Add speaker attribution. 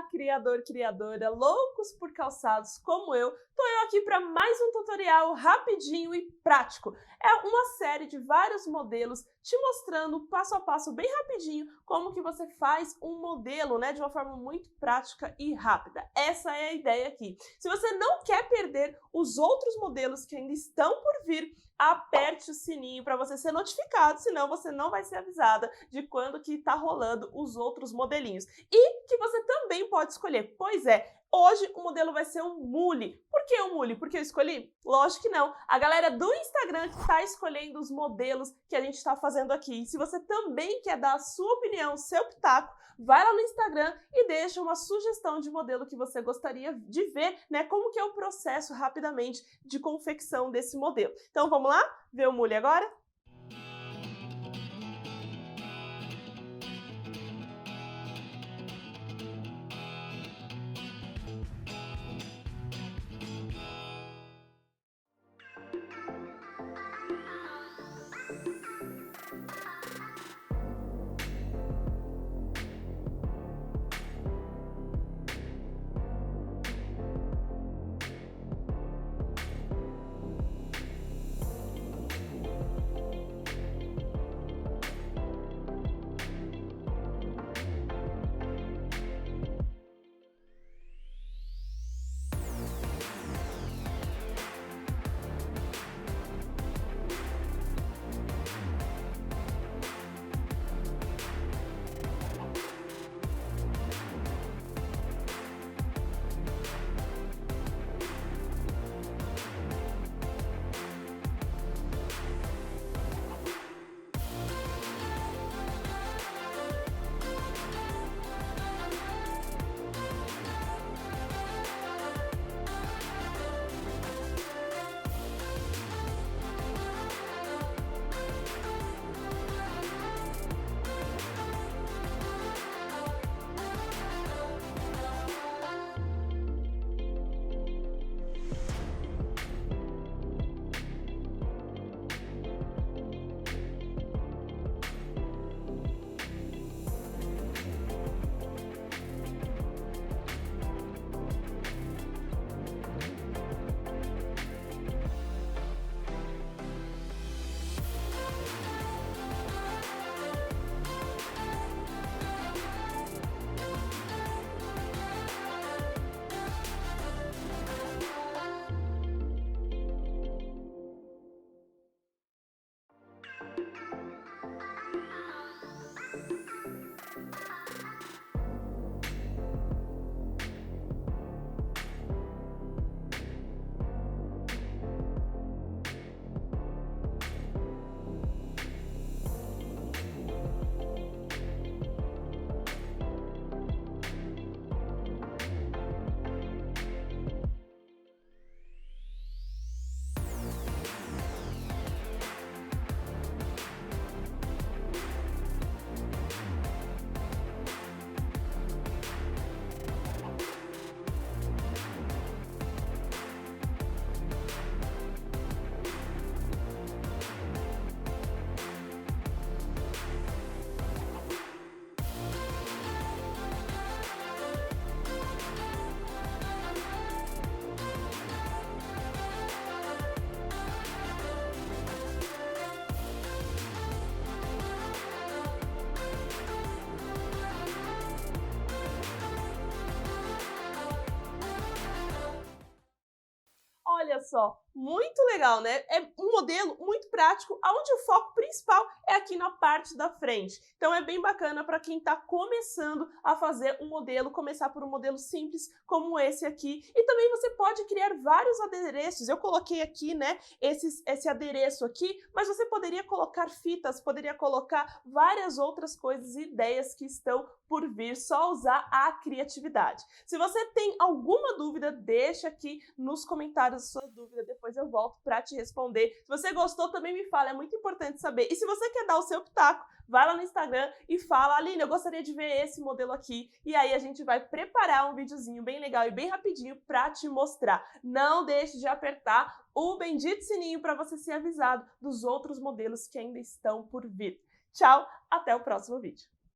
Speaker 1: Olá, criador, criadora, loucos por calçados como eu, tô eu aqui para mais um tutorial rapidinho e prático. É uma série de vários modelos te mostrando passo a passo bem rapidinho como que você faz um modelo, de uma forma muito prática e rápida. Essa é a ideia aqui. Se você não quer perder os outros modelos que ainda estão por vir, aperte o sininho para você ser notificado, senão você não vai ser avisada de quando que está rolando os outros modelinhos. E que você também pode escolher. Pois é, hoje o modelo vai ser um mule. Por que um mule? Porque eu escolhi? Lógico que não. A galera do Instagram que está escolhendo os modelos que a gente está fazendo aqui. E se você também quer dar a sua opinião, seu pitaco, vai lá no Instagram e deixa uma sugestão de modelo que você gostaria de ver, como que é o processo rapidamente de confecção desse modelo. Então vamos lá ver o mule agora? Olha só, muito legal, né? É um modelo muito prático, onde o foco principal é aqui na parte da frente. Então é bem bacana para quem está começando a fazer um modelo, começar por um modelo simples como esse aqui. E também você pode criar vários adereços. Eu coloquei aqui, esse adereço aqui, mas você poderia colocar fitas, poderia colocar várias outras coisas e ideias que estão por vir, só usar a criatividade. Se você tem alguma dúvida, deixa aqui nos comentários a sua dúvida, depois eu volto para te responder. Se você gostou, também me fala, é muito importante saber. E se você quer dar o seu pitaco, vai lá no Instagram e fala: Aline, eu gostaria de ver esse modelo aqui. E aí a gente vai preparar um videozinho bem legal e bem rapidinho para te mostrar. Não deixe de apertar o bendito sininho para você ser avisado dos outros modelos que ainda estão por vir. Tchau, até o próximo vídeo.